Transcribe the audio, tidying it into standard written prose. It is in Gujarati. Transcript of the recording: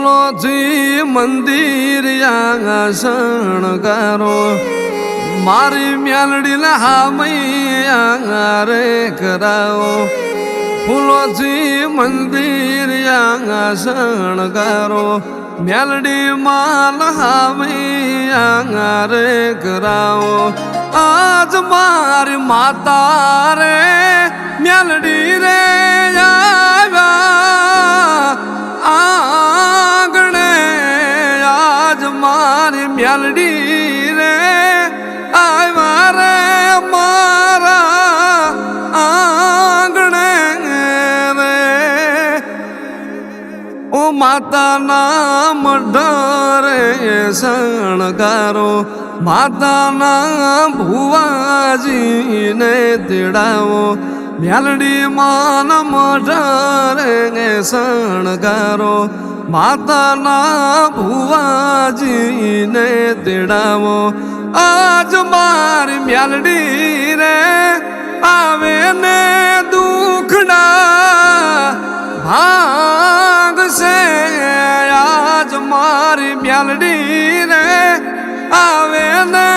ફૂલોથી મંદિર શણગારો મારી મેલડી હામૈયા રે કરાવો ફૂલોથી મંદિર શણગારો મેલડી માલ હામૈયા રે કરાવો આજ મારી માતા રે મેલડી રે આંગણે આજ મારી મેલડી રે આવ્યા રે મારા આંગણે રે ઓ માતાના મઢરે શણગારો માતાના ભુવાજીને તેડાવો મેલડી માન મઢરે શણગારો માતાના ભુવાજીને તેડાવો આજ મારી મેલડી રે આવે ને દુખડા ભાગશે આજ મારી મેલડી રે આવે ને